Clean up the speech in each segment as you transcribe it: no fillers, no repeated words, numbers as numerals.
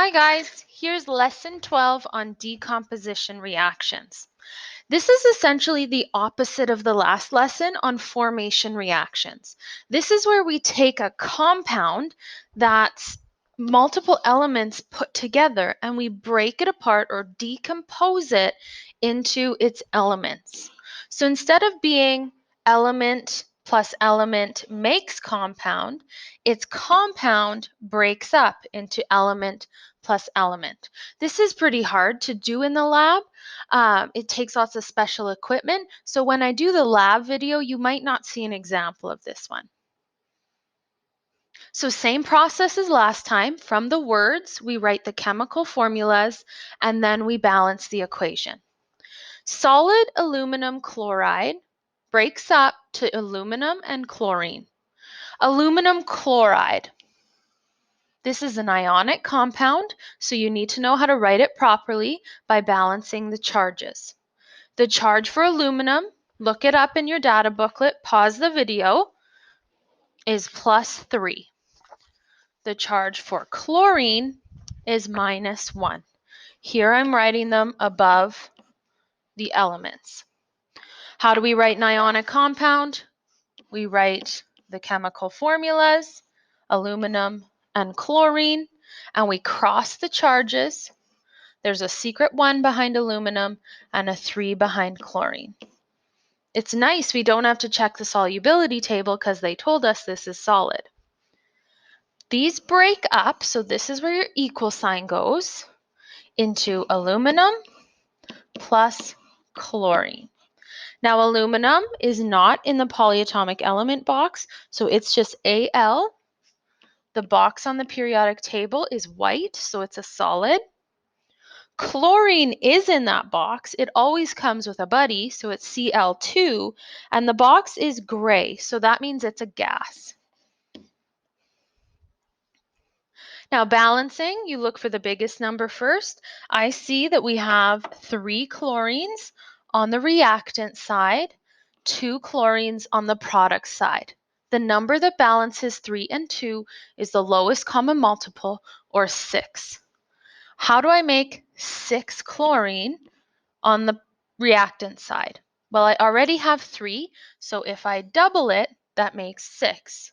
Hi guys, here's lesson 12 on decomposition reactions. This is essentially the opposite of the last lesson on formation reactions. This is where we take a compound that's multiple elements put together and we break it apart or decompose it into its elements. So instead of being element plus element makes compound, its compound breaks up into element plus element. This is pretty hard to do in the lab. It takes lots of special equipment. So when I do the lab video, you might not see an example of this one. So same process as last time. From the words, we write the chemical formulas and then we balance the equation. Solid aluminum chloride breaks up to aluminum and chlorine. Aluminum chloride. This is an ionic compound, so you need to know how to write it properly by balancing the charges. The charge for aluminum, look it up in your data booklet, pause the video, is +3. The charge for chlorine is -1. Here I'm writing them above the elements. How do we write an ionic compound? We write the chemical formulas, aluminum and chlorine, and we cross the charges. There's a secret 1 behind aluminum and a 3 behind chlorine. It's nice we don't have to check the solubility table because they told us this is solid. These break up, so this is where your equal sign goes, into aluminum plus chlorine. Now aluminum is not in the polyatomic element box, so it's just Al. The box on the periodic table is white, so it's a solid. Chlorine is in that box. It always comes with a buddy, so it's Cl2, and the box is gray, so that means it's a gas. Now balancing, you look for the biggest number first. I see that we have 3 chlorines on the reactant side, 2 chlorines on the product side. The number that balances 3 and 2 is the lowest common multiple, or 6. How do I make 6 chlorine on the reactant side? Well, I already have 3, so if I double it, that makes 6.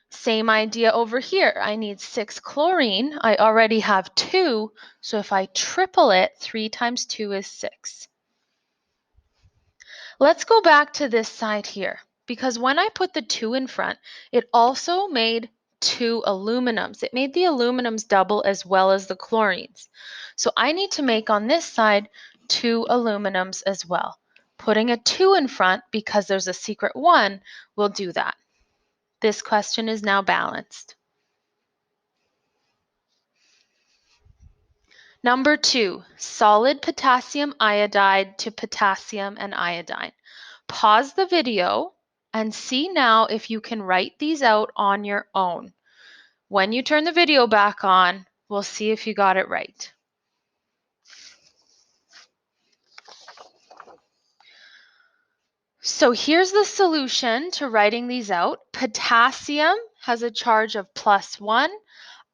Same idea over here. I need 6 chlorine. I already have 2, so if I triple it, 3 times 2 is 6. Let's go back to this side here, because when I put the 2 in front, it also made 2 aluminums. It made the aluminums double as well as the chlorines. So I need to make on this side 2 aluminums as well. Putting a 2 in front, because there's a secret 1, will do that. This question is now balanced. Number 2, solid potassium iodide to potassium and iodine. Pause the video and see now if you can write these out on your own. When you turn the video back on, we'll see if you got it right. So here's the solution to writing these out. Potassium has a charge of +1.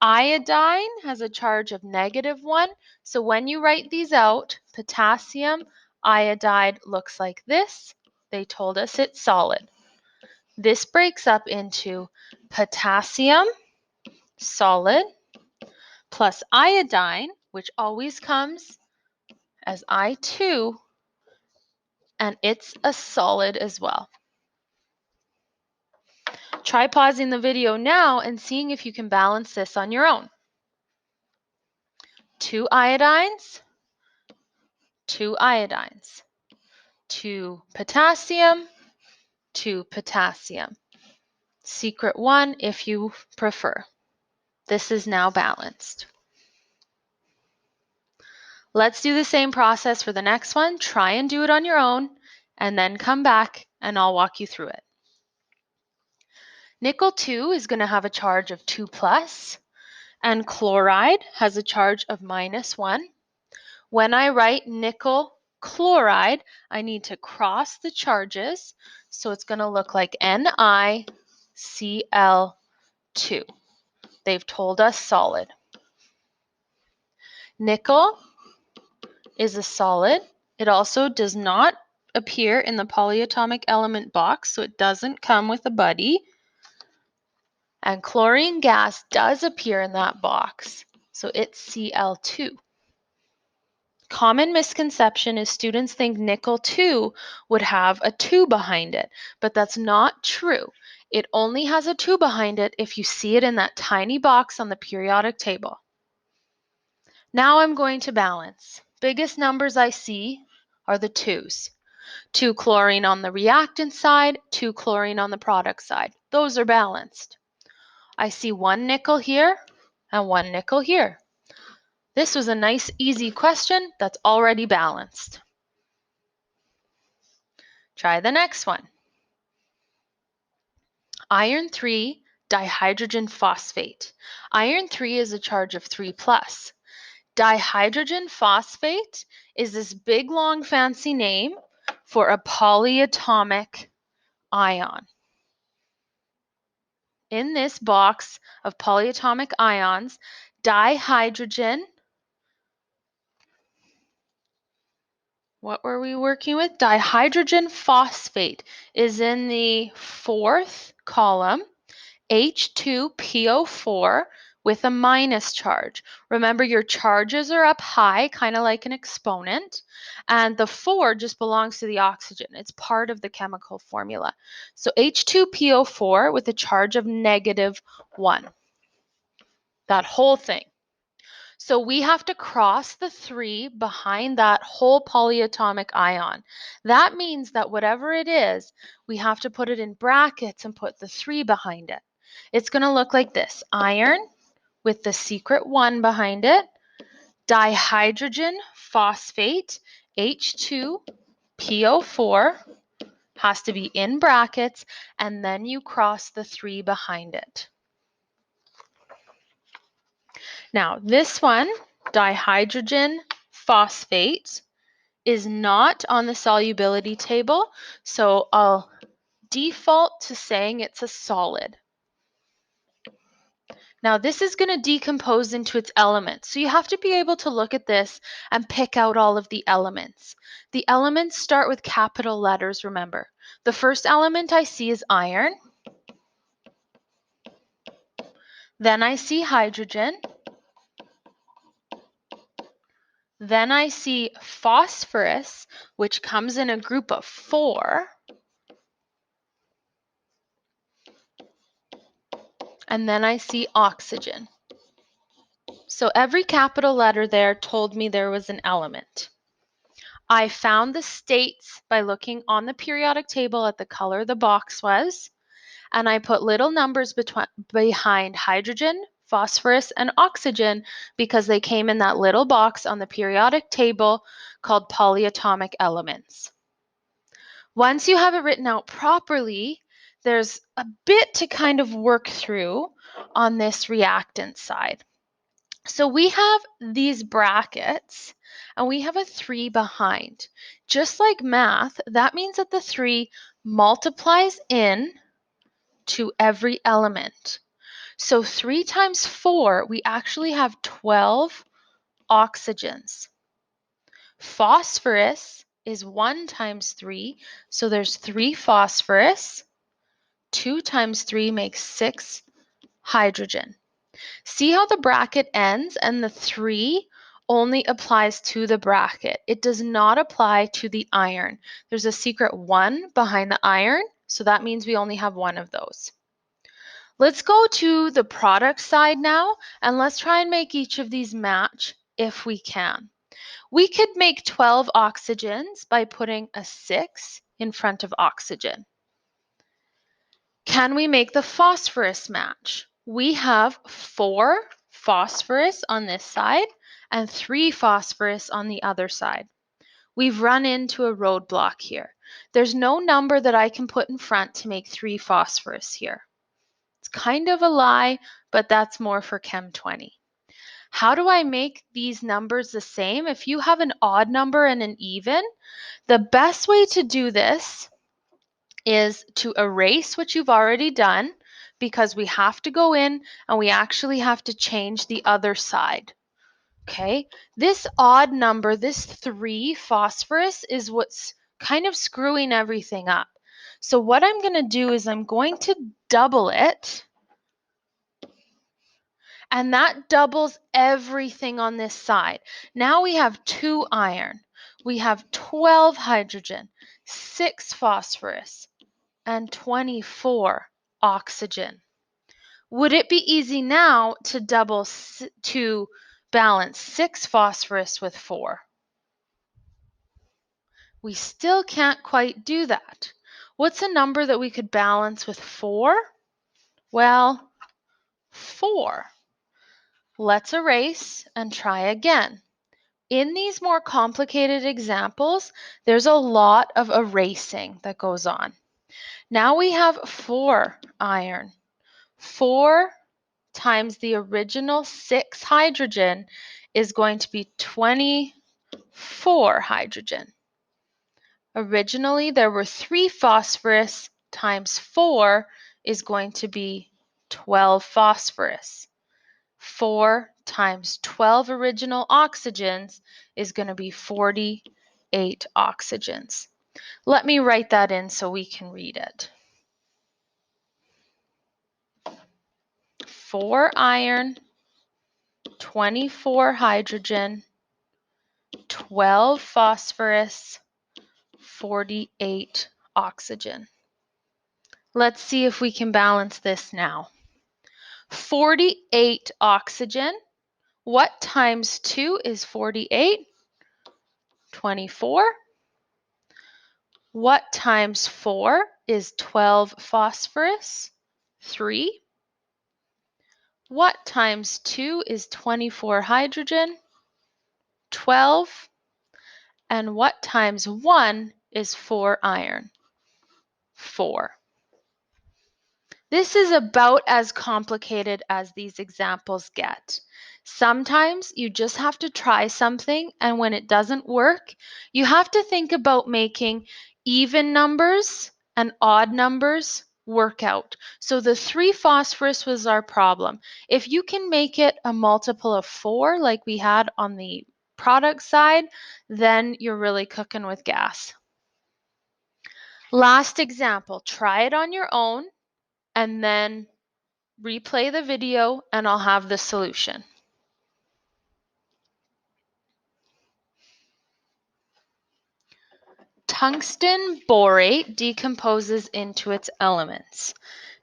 Iodine has a charge of -1. So when you write these out, potassium iodide looks like this. They told us it's solid. This breaks up into potassium, solid, plus iodine, which always comes as I2, and it's a solid as well. Try pausing the video now and seeing if you can balance this on your own. 2 iodines, 2 iodines, 2 potassium, 2 potassium. Secret 1 if you prefer. This is now balanced. Let's do the same process for the next one. Try and do it on your own, and then come back and I'll walk you through it. Nickel 2 is going to have a charge of 2+, and chloride has a charge of -1. When I write nickel chloride, I need to cross the charges, so it's going to look like NiCl2. They've told us solid. Nickel is a solid. It also does not appear in the polyatomic element box, so it doesn't come with a buddy. And chlorine gas does appear in that box, so it's Cl2. Common misconception is students think nickel 2 would have a 2 behind it, but that's not true. It only has a 2 behind it if you see it in that tiny box on the periodic table. Now I'm going to balance. Biggest numbers I see are the 2's. 2 chlorine on the reactant side, 2 chlorine on the product side. Those are balanced. I see 1 nickel here and 1 nickel here. This was a nice, easy question that's already balanced. Try the next one. Iron 3 dihydrogen phosphate. Iron 3 is a charge of 3+. Dihydrogen phosphate is this big, long, fancy name for a polyatomic ion. In this box of polyatomic ions, dihydrogen, what were we working with? Dihydrogen phosphate is in the 4th column, H2PO4 with a minus charge. Remember, your charges are up high, kind of like an exponent, and the 4 just belongs to the oxygen. It's part of the chemical formula. So H2PO4 with a charge of -1. That whole thing. So we have to cross the 3 behind that whole polyatomic ion. That means that whatever it is, we have to put it in brackets and put the 3 behind it. It's going to look like this. Iron with the secret 1 behind it. Dihydrogen phosphate, H2PO4, has to be in brackets, and then you cross the 3 behind it. Now, this one, dihydrogen phosphate, is not on the solubility table, so I'll default to saying it's a solid. Now, this is going to decompose into its elements, so you have to be able to look at this and pick out all of the elements. The elements start with capital letters, remember. The first element I see is iron. Then I see hydrogen. Then I see phosphorus, which comes in a group of 4. And then I see oxygen. So every capital letter there told me there was an element. I found the states by looking on the periodic table at the color the box was, and I put little numbers behind hydrogen, phosphorus, and oxygen because they came in that little box on the periodic table called polyatomic elements. Once you have it written out properly, there's a bit to kind of work through on this reactant side. So we have these brackets and we have a 3 behind. Just like math, that means that the 3 multiplies in to every element. So 3 times 4, we actually have 12 oxygens. Phosphorus is 1 times 3, so there's 3 phosphorus. 2 times 3 makes 6 hydrogen. See how the bracket ends and the 3 only applies to the bracket. It does not apply to the iron. There's a secret 1 behind the iron, so that means we only have 1 of those. Let's go to the product side now, and let's try and make each of these match if we can. We could make 12 oxygens by putting a 6 in front of oxygen. Can we make the phosphorus match? We have 4 phosphorus on this side and 3 phosphorus on the other side. We've run into a roadblock here. There's no number that I can put in front to make 3 phosphorus here. It's kind of a lie, but that's more for Chem 20. How do I make these numbers the same? If you have an odd number and an even, the best way to do this is to erase what you've already done, because we have to go in and we actually have to change the other side. Okay, this odd number, this 3 phosphorus, is what's kind of screwing everything up. So what I'm going to do is I'm going to double it, and that doubles everything on this side. Now we have 2 iron, we have 12 hydrogen, 6 phosphorus, and 24 oxygen. Would it be easy now to to balance 6 phosphorus with 4? We still can't quite do that. What's a number that we could balance with 4? Well, 4. Let's erase and try again. In these more complicated examples, there's a lot of erasing that goes on. Now we have 4 iron. 4 times the original 6 hydrogen is going to be 24 hydrogen. Originally, there were 3 phosphorus times 4 is going to be 12 phosphorus. 4 times 12 original oxygens is going to be 48 oxygens. Let me write that in so we can read it. 4 iron, 24 hydrogen, 12 phosphorus, 48 oxygen. Let's see if we can balance this now. 48 oxygen. What times 2 is 48? 24. What times 4 is 12 phosphorus? 3. What times 2 is 24 hydrogen? 12. And what times 1 is 4 iron? 4. This is about as complicated as these examples get. Sometimes you just have to try something, and when it doesn't work, you have to think about making even numbers and odd numbers work out. So the 3 phosphorus was our problem. If you can make it a multiple of 4 like we had on the product side, then you're really cooking with gas. Last example, try it on your own and then replay the video and I'll have the solution. Tungsten borate decomposes into its elements.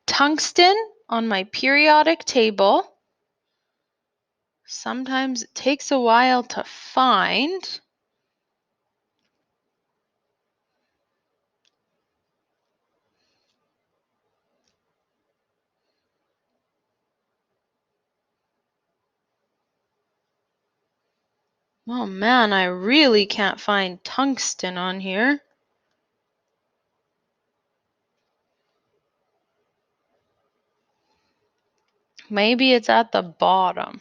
Tungsten on my periodic table, sometimes it takes a while to find. Oh man, I really can't find tungsten on here. Maybe it's at the bottom.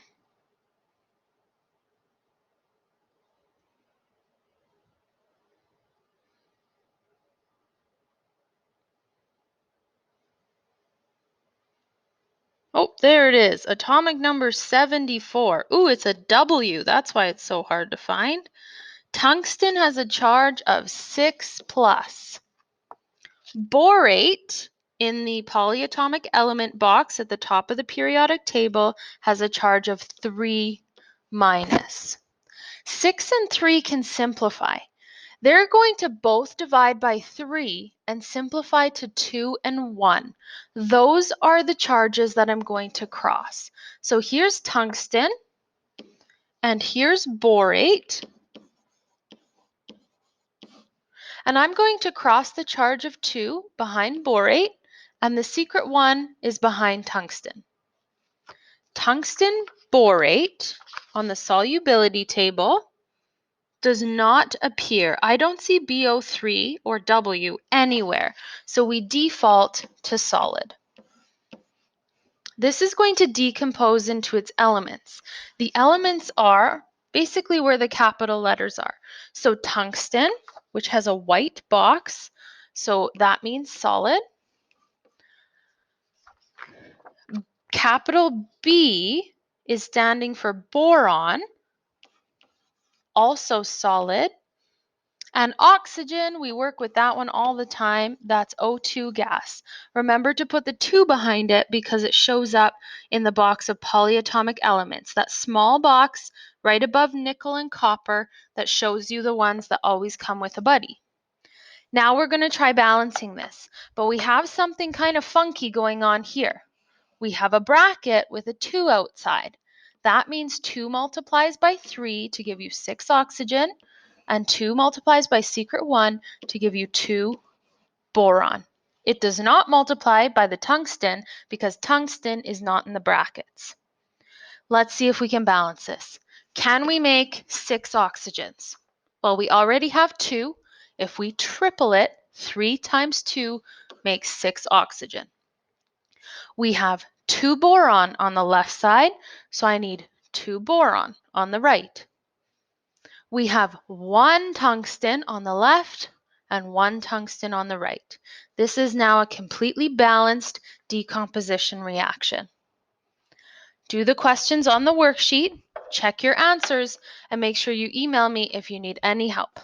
Oh, there it is. Atomic number 74. Ooh, it's a W. That's why it's so hard to find. Tungsten has a charge of 6 plus. Borate in the polyatomic element box at the top of the periodic table has a charge of 3 minus. 6 and 3 can simplify. They're going to both divide by 3 and simplify to 2 and 1. Those are the charges that I'm going to cross. So here's tungsten, and here's borate. And I'm going to cross the charge of 2 behind borate, and the secret 1 is behind tungsten. Tungsten borate on the solubility table does not appear. I don't see BO3 or W anywhere, so we default to solid. This is going to decompose into its elements. The elements are basically where the capital letters are. So tungsten, which has a white box, so that means solid. Capital B is standing for boron, also solid. And oxygen, we work with that one all the time. That's O2 gas. Remember to put the 2 behind it because it shows up in the box of polyatomic elements, that small box right above nickel and copper that shows you the ones that always come with a buddy. Now we're going to try balancing this, but we have something kind of funky going on here. We have a bracket with a 2 outside. That means 2 multiplies by 3 to give you 6 oxygen, and 2 multiplies by secret 1 to give you 2 boron. It does not multiply by the tungsten because tungsten is not in the brackets. Let's see if we can balance this. Can we make 6 oxygens? Well, we already have 2. If we triple it, 3 times 2 makes 6 oxygen. We have 2 boron on the left side, so I need 2 boron on the right. We have 1 tungsten on the left and 1 tungsten on the right. This is now a completely balanced decomposition reaction. Do the questions on the worksheet, check your answers, and make sure you email me if you need any help.